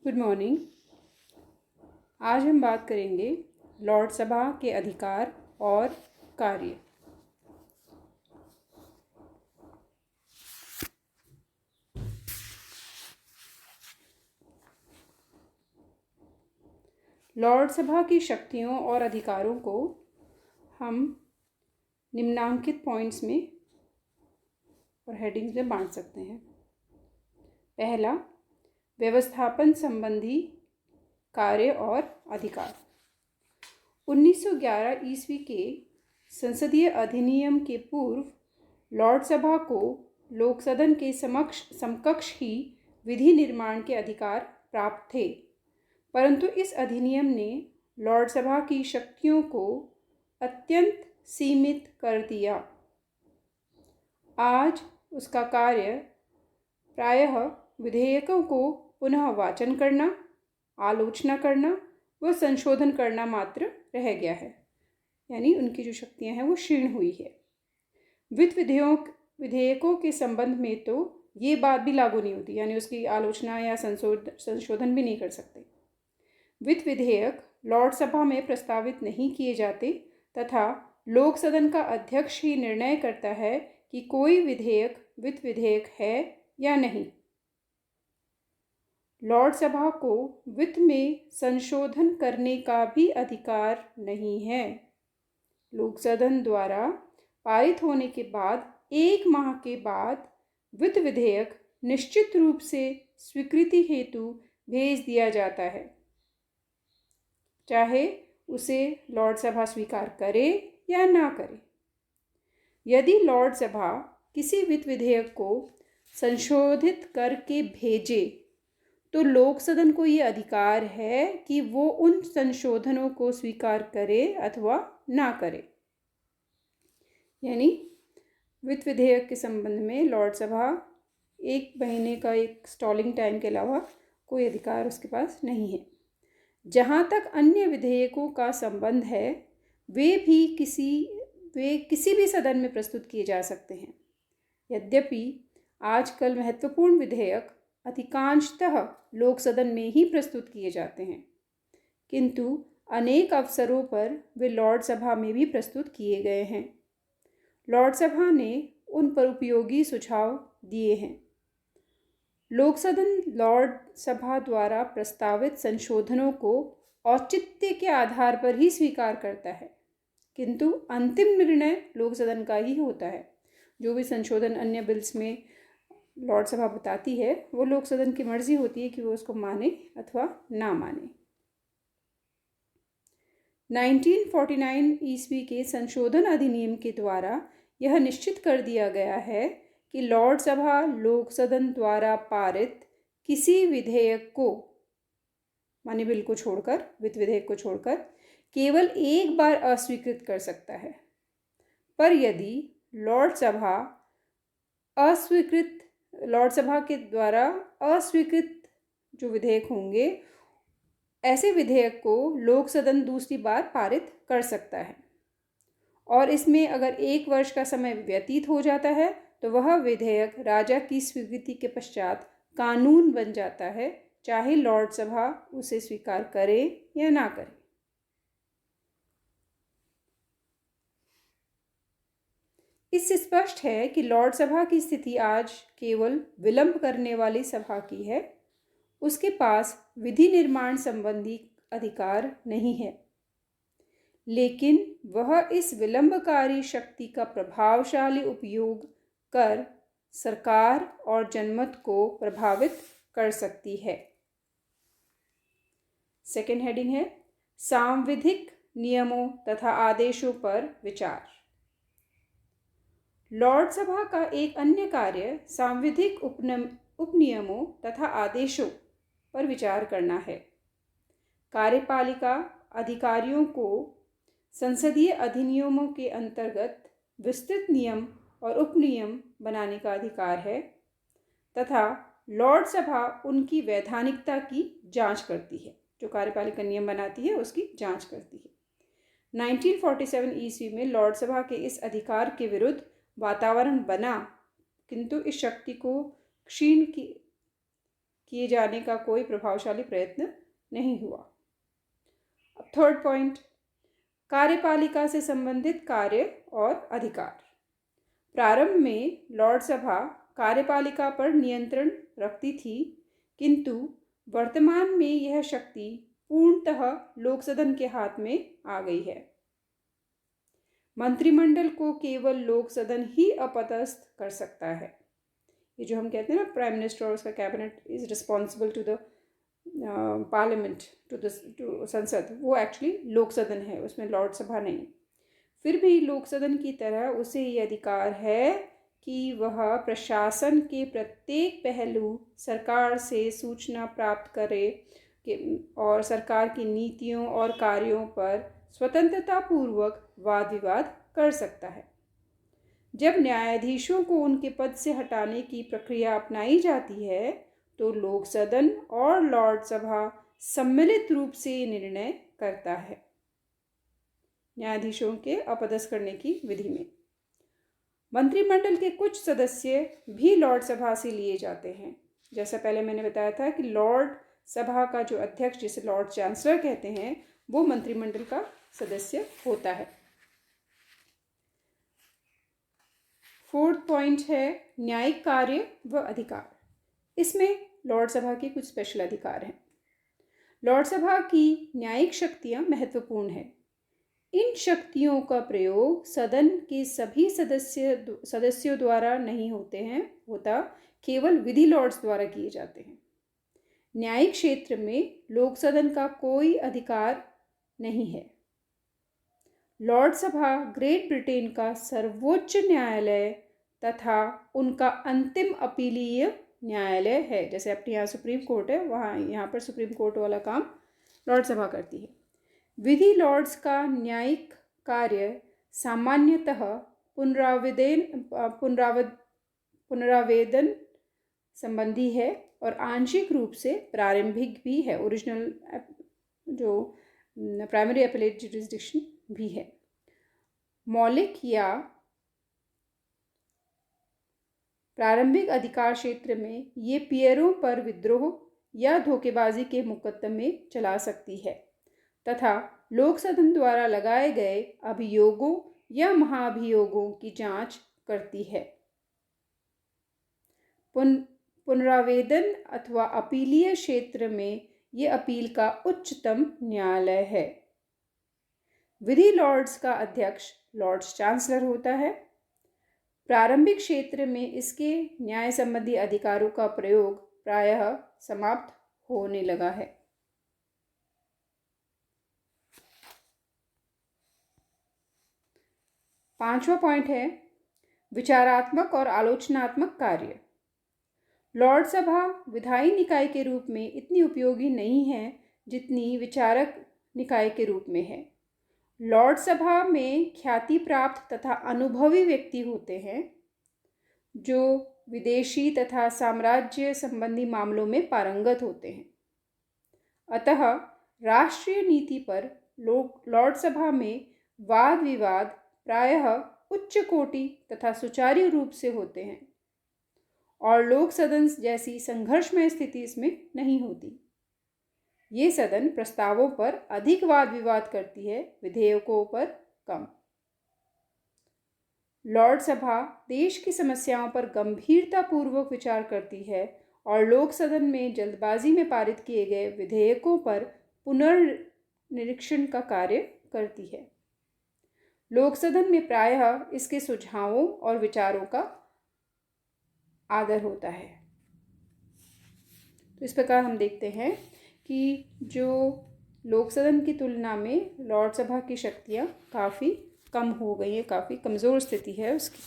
Good morning. आज हम बात करेंगे लॉर्ड सभा के अधिकार और कार्य। लॉर्ड सभा की शक्तियों और अधिकारों को हम निम्नांकित पॉइंट्स में और हेडिंग्स में बांट सकते हैं। पहला, व्यवस्थापन संबंधी कार्य और अधिकार। 1911 ईस्वी के संसदीय अधिनियम के पूर्व लॉर्ड सभा को लोक सदन के समकक्ष ही विधि निर्माण के अधिकार प्राप्त थे, परंतु इस अधिनियम ने लॉर्ड सभा की शक्तियों को अत्यंत सीमित कर दिया। आज उसका कार्य प्रायः विधेयकों को पुनः वाचन करना, आलोचना करना व संशोधन करना मात्र रह गया है, यानी उनकी जो शक्तियां हैं वो क्षीण हुई है। विधेयकों के संबंध में तो ये बात भी लागू नहीं होती, यानी उसकी आलोचना या संशोधन भी नहीं कर सकते। वित्त विधेयक लॉर्ड सभा में प्रस्तावित नहीं किए जाते तथा लोक सदन का अध्यक्ष ही निर्णय करता है कि कोई विधेयक वित्त विधेयक है या नहीं। लॉर्ड सभा को वित्त में संशोधन करने का भी अधिकार नहीं है। लोक सदन द्वारा पारित होने के बाद 1 माह के बाद वित्त विधेयक निश्चित रूप से स्वीकृति हेतु भेज दिया जाता है, चाहे उसे लॉर्ड सभा स्वीकार करे या ना करे। यदि लॉर्ड सभा किसी वित्त विधेयक को संशोधित करके भेजे तो लोक सदन को ये अधिकार है कि वो उन संशोधनों को स्वीकार करे अथवा ना करे। यानी वित्त विधेयक के संबंध में लॉर्ड सभा 1 महीने का एक स्टॉलिंग टाइम के अलावा कोई अधिकार उसके पास नहीं है। जहाँ तक अन्य विधेयकों का संबंध है, वे किसी भी सदन में प्रस्तुत किए जा सकते हैं। यद्यपि आजकल महत्वपूर्ण विधेयक अधिकांशतः लोक सदन में ही प्रस्तुत किए जाते हैं, किंतु अनेक अवसरों पर वे लॉर्ड सभा में भी प्रस्तुत किए गए हैं। लॉर्ड सभा ने उन पर उपयोगी सुझाव दिए हैं। लोक सदन लॉर्ड सभा द्वारा प्रस्तावित संशोधनों को औचित्य के आधार पर ही स्वीकार करता है, किंतु अंतिम निर्णय लोक सदन का ही होता है। जो भी संशोधन अन्य बिल्स में लॉर्ड सभा बताती है, वो लोक सदन की मर्जी होती है कि वो उसको माने अथवा ना माने। 1949 ईस्वी के संशोधन अधिनियम के द्वारा यह निश्चित कर दिया गया है कि लॉर्ड सभा लोक सदन द्वारा पारित किसी विधेयक को, माने बिल को छोड़कर, वित्त विधेयक को छोड़कर, केवल एक बार अस्वीकृत कर सकता है। पर यदि लॉर्ड सभा के द्वारा अस्वीकृत जो विधेयक होंगे, ऐसे विधेयक को लोक सदन दूसरी बार पारित कर सकता है, और इसमें अगर 1 वर्ष का समय व्यतीत हो जाता है तो वह विधेयक राजा की स्वीकृति के पश्चात कानून बन जाता है, चाहे लॉर्ड सभा उसे स्वीकार करे या ना करे। इससे स्पष्ट है कि लॉर्ड सभा की स्थिति आज केवल विलंब करने वाली सभा की है। उसके पास विधि निर्माण संबंधी अधिकार नहीं है, लेकिन वह इस विलंबकारी शक्ति का प्रभावशाली उपयोग कर सरकार और जनमत को प्रभावित कर सकती है। सेकेंड हेडिंग है सांविधिक नियमों तथा आदेशों पर विचार। लॉर्ड सभा का एक अन्य कार्य सांविधिक उपनियमों तथा आदेशों पर विचार करना है। कार्यपालिका अधिकारियों को संसदीय अधिनियमों के अंतर्गत विस्तृत नियम और उपनियम बनाने का अधिकार है तथा लॉर्ड सभा उनकी वैधानिकता की जांच करती है। जो कार्यपालिका नियम बनाती है उसकी जांच करती है। 1947 ईस्वी में लॉर्ड सभा के इस अधिकार के विरुद्ध वातावरण बना, किंतु इस शक्ति को क्षीण किए जाने का कोई प्रभावशाली प्रयत्न नहीं हुआ। अब थर्ड पॉइंट, कार्यपालिका से संबंधित कार्य और अधिकार। प्रारंभ में लॉर्ड सभा कार्यपालिका पर नियंत्रण रखती थी, किंतु वर्तमान में यह शक्ति पूर्णतः लोकसदन के हाथ में आ गई है। मंत्रिमंडल को केवल लोकसदन ही अपदस्थ कर सकता है। ये जो हम कहते हैं ना, प्राइम मिनिस्टर और उसका cabinet is responsible to the parliament, to Sansad, वो एक्चुअली लोकसदन है, उसमें लॉर्ड सभा नहीं। फिर भी लोकसदन की तरह उसे ये अधिकार है कि वह प्रशासन के प्रत्येक पहलू सरकार से सूचना प्राप्त करे और सरकार की नीतियों और कार्यों पर स्वतंत्रतापूर्वक वाद विवाद कर सकता है। जब न्यायाधीशों को उनके पद से हटाने की प्रक्रिया अपनाई जाती है तो लोकसदन और लॉर्ड सभा सम्मिलित रूप से निर्णय करता है न्यायाधीशों के अपदस्थ करने की विधि में। मंत्रिमंडल के कुछ सदस्य भी लॉर्ड सभा से लिए जाते हैं। जैसा पहले मैंने बताया था कि लॉर्ड सभा का जो अध्यक्ष, जिसे लॉर्ड चांसलर कहते हैं, वो मंत्रिमंडल का सदस्य होता है। फोर्थ पॉइंट है न्यायिक कार्य व अधिकार। इसमें लॉर्ड सभा के कुछ स्पेशल अधिकार हैं। लॉर्ड सभा की न्यायिक शक्तियां महत्वपूर्ण हैं। इन शक्तियों का प्रयोग सदन के सभी सदस्यों द्वारा नहीं होता केवल विधि लॉर्ड्स द्वारा किए जाते हैं। न्यायिक क्षेत्र में लोक सदन का कोई अधिकार नहीं है। लॉर्ड सभा ग्रेट ब्रिटेन का सर्वोच्च न्यायालय तथा उनका अंतिम अपीलीय न्यायालय है। जैसे अपने यहाँ सुप्रीम कोर्ट है, वहाँ यहाँ पर सुप्रीम कोर्ट वाला काम लॉर्ड सभा करती है। विधि लॉर्ड्स का न्यायिक कार्य सामान्यतः पुनरावेदन संबंधी है और आंशिक रूप से प्रारंभिक भी है। ओरिजिनल जो प्राइमरी एपेलेट जुरिस्डिक्शन भी है। मौलिक या प्रारंभिक अधिकार क्षेत्र में ये पियरों पर विद्रोह या धोखेबाजी के मुकदमे चला सकती है तथा लोक सदन द्वारा लगाए गए अभियोगों या महाभियोगों की जांच करती है। पुनरावेदन अथवा अपीलीय क्षेत्र में ये अपील का उच्चतम न्यायालय है। विधि लॉर्ड्स का अध्यक्ष लॉर्ड चांसलर होता है। प्रारंभिक क्षेत्र में इसके न्याय संबंधी अधिकारों का प्रयोग प्रायः समाप्त होने लगा है। पांचवा पॉइंट है विचारात्मक और आलोचनात्मक कार्य। लॉर्ड सभा विधायी निकाय के रूप में इतनी उपयोगी नहीं है जितनी विचारक निकाय के रूप में है। लॉर्ड सभा में ख्याति प्राप्त तथा अनुभवी व्यक्ति होते हैं जो विदेशी तथा साम्राज्य संबंधी मामलों में पारंगत होते हैं। अतः राष्ट्रीय नीति पर लॉर्ड सभा में वाद विवाद प्रायः उच्च कोटि तथा सुचारू रूप से होते हैं और लोक सदन जैसी संघर्षमय स्थिति इसमें नहीं होती। ये सदन प्रस्तावों पर अधिक वाद विवाद करती है, विधेयकों पर कम। लॉर्ड सभा देश की समस्याओं पर गंभीरतापूर्वक विचार करती है और लोक सदन में जल्दबाजी में पारित किए गए विधेयकों पर पुनर्निरीक्षण का कार्य करती है। लोक सदन में प्रायः इसके सुझावों और विचारों का आदर होता है। तो इस प्रकार हम देखते हैं कि जो लोक सदन की तुलना में लॉर्ड सभा की शक्तियाँ काफ़ी कम हो गई हैं, काफ़ी कमज़ोर स्थिति है उसकी।